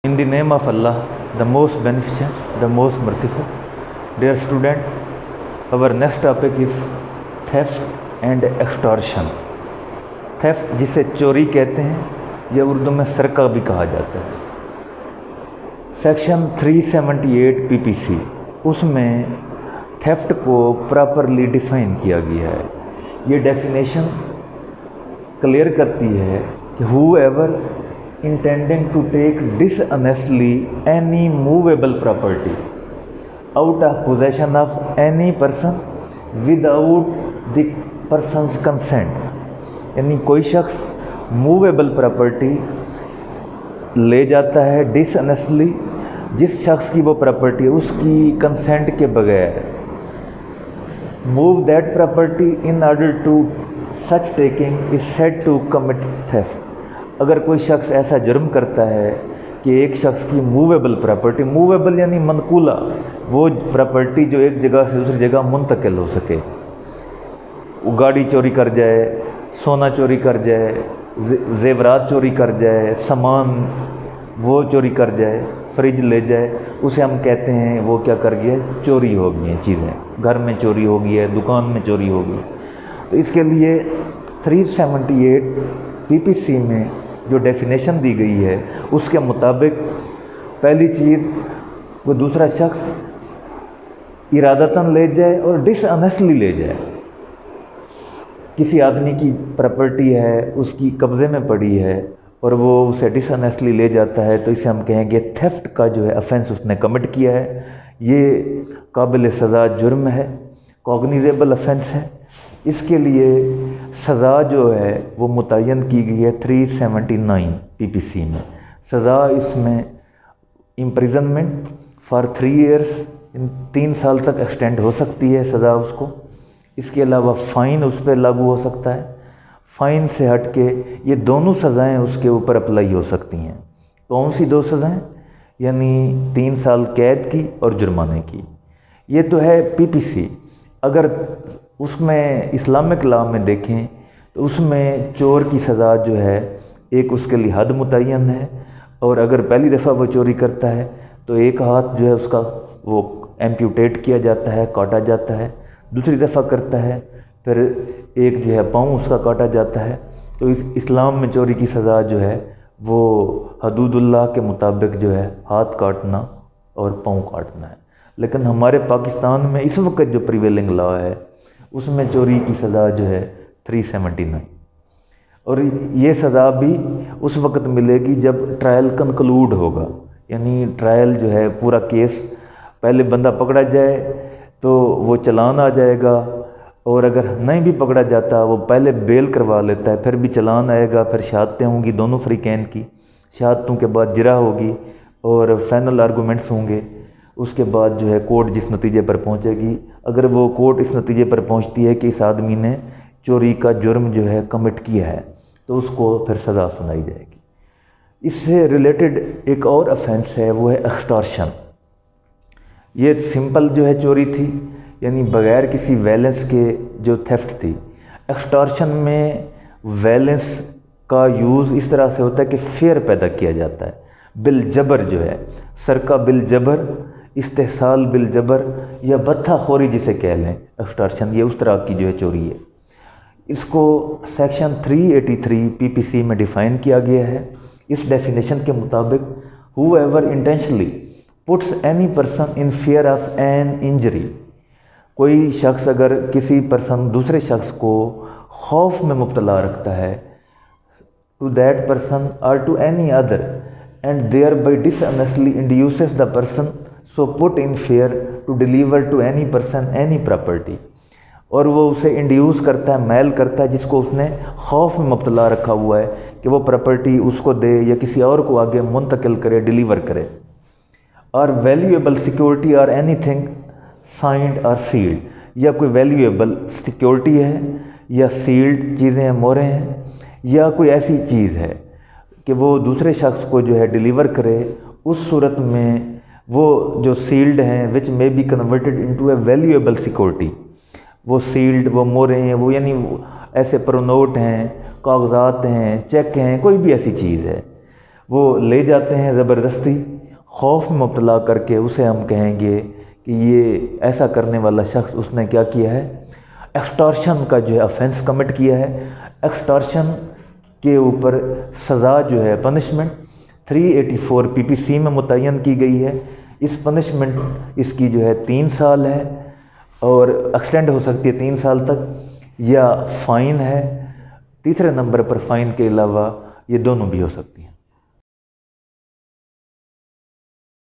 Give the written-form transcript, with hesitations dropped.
In the name of Allah, the most beneficent, the most merciful. Dear student, our next topic is theft and extortion. Theft जिसे चोरी कहते हैं या उर्दू में सरका भी कहा जाता है। सेक्शन 378 PPC उसमें थेफ्ट को प्रॉपरली डिफाइन किया गया है। ये डेफिनेशन क्लियर करती है कि whoever intending to take dishonestly any movable property out of possession of any person without the person's consent, यानी कोई शख्स मूवेबल प्रॉपर्टी ले जाता है डिसऑनेस्टली, जिस शख्स की वो प्रॉपर्टी है उसकी कंसेंट के बगैर, move that property in order to such taking is said to commit theft. अगर कोई शख्स ऐसा जुर्म करता है कि एक शख्स की मूवेबल प्रॉपर्टी, मूवेबल यानी मनकूला, वो प्रॉपर्टी जो एक जगह से दूसरी जगह मुंतकिल हो सके, वो गाड़ी चोरी कर जाए, सोना चोरी कर जाए, जेवरात चोरी कर जाए, सामान वो चोरी कर जाए, फ्रिज ले जाए, उसे हम कहते हैं वो क्या कर गया, चोरी हो गई हैं चीज़ें, घर में चोरी हो गई है, दुकान में चोरी हो गई। तो इसके लिए 378 PPC में जो डेफिनेशन दी गई है उसके मुताबिक पहली चीज़, वो दूसरा शख्स इरादतन ले जाए और डिसऑनेस्टली ले जाए। किसी आदमी की प्रॉपर्टी है, उसकी कब्ज़े में पड़ी है और वो उसे डिसऑनेस्टली ले जाता है, तो इसे हम कहेंगे थेफ्ट का जो है ऑफेंस उसने कमिट किया है। ये काबिल सज़ा जुर्म है, कॉग्निजेबल ऑफेंस है। इसके लिए सज़ा जो है वो मुतय्यन की गई है 379 PPC में। सज़ा इसमें इम्प्रिजनमेंट फॉर 3 years, 3 साल तक एक्सटेंड हो सकती है सज़ा उसको। इसके अलावा फ़ाइन उस पर लागू हो सकता है। फ़ाइन से हट के ये दोनों सज़ाएं उसके ऊपर अप्लाई हो सकती हैं। कौन सी 2 सज़ाएं? यानी 3 साल कैद की और जुर्माने की। ये तो है PPC। अगर उसमें इस्लामिक लॉ में देखें तो उसमें चोर की सज़ा जो है एक उसके लिए हद मुतय्यन है, और अगर पहली दफ़ा वो चोरी करता है तो एक हाथ जो है उसका वो एम्प्यूटेट किया जाता है, काटा जाता है। दूसरी दफ़ा करता है फिर एक जो है पाँव उसका काटा जाता है। तो इस इस्लाम में चोरी की सज़ा जो है वो हदूदुल्लाह के मुताबिक जो है हाथ काटना और पाँव काटना है। लेकिन हमारे पाकिस्तान में इस वक्त जो प्रिवेलिंग लॉ है उसमें चोरी की सज़ा जो है 379, और ये सज़ा भी उस वक्त मिलेगी जब ट्रायल कंक्लूड होगा। यानी ट्रायल जो है पूरा केस, पहले बंदा पकड़ा जाए तो वो चालान आ जाएगा, और अगर नहीं भी पकड़ा जाता वो पहले बेल करवा लेता है, फिर भी चालान आएगा, फिर शहादतें होंगी दोनों फ़रीक़ैन की। शहादतों के बाद जिरा होगी और फाइनल आर्गूमेंट्स होंगे। उसके बाद जो है कोर्ट जिस नतीजे पर पहुंचेगी, अगर वो कोर्ट इस नतीजे पर पहुंचती है कि इस आदमी ने चोरी का जुर्म जो है कमिट किया है, तो उसको फिर सज़ा सुनाई जाएगी। इससे रिलेटेड एक और ऑफेंस है, वो है एक्सटॉर्शन। ये सिंपल जो है चोरी थी, यानी बग़ैर किसी वायलेंस के जो थेफ्ट थी। एक्सटॉर्शन में वायलेंस का यूज़ इस तरह से होता है कि फेयर पैदा किया जाता है, बिल जबर जो है, सरका बिल जबर, इस्तेहसाल बिल जबर या बत्थाखोरी जिसे कह लें, एक्सटॉर्शन ये उस तरह की जो है चोरी है। इसको सेक्शन 383 PPC में डिफ़ाइन किया गया है। इस डेफिनेशन के मुताबिक whoever intentionally puts any person in fear of an injury, कोई शख्स अगर किसी पर्सन दूसरे शख्स को खौफ में मुब्तला रखता है, to that person or to any other, and thereby dishonestly induces the person so put in fear to deliver to any person any property, और वो उसे इंड्यूस करता है, मैल करता है, जिसको उसने खौफ में मुब्तला रखा हुआ है कि वो प्रॉपर्टी उसको दे या किसी और को आगे मुंतकिल करे, डिलीवर करे। और वैल्यूएबल सिक्योरिटी और एनीथिंग साइंड और सील्ड, या कोई वैल्यूएबल सिक्योरिटी है या सील्ड चीज़ें हैं, मोहरें हैं, या कोई ऐसी चीज़ है कि वो दूसरे शख्स को जो है डिलीवर करे, उस सूरत में वो जो सील्ड हैं which may be converted into a valuable security, वो सील्ड, वो मोहरें हैं, वो यानी ऐसे प्रोनोट हैं, कागजात हैं, चेक हैं, कोई भी ऐसी चीज़ है, وہ لے جاتے ہیں زبردستی، خوف میں مبتلا کر کے، اسے ہم کہیں گے کہ یہ ایسا کرنے والا شخص اس نے کیا کیا ہے، ایکسٹارشن کا جو ہے افینس کمٹ کیا ہے۔ ایکسٹارشن کے اوپر سزا جو ہے پنشمنٹ 384 PPC میں متعین کی گئی ہے۔ اس پنشمنٹ اس کی جو ہے 3 سال ہے اور ایکسٹینڈ ہو سکتی ہے 3 سال تک، یا فائن ہے۔ تیسرے نمبر پر فائن کے علاوہ یہ دونوں بھی ہو سکتی ہیں۔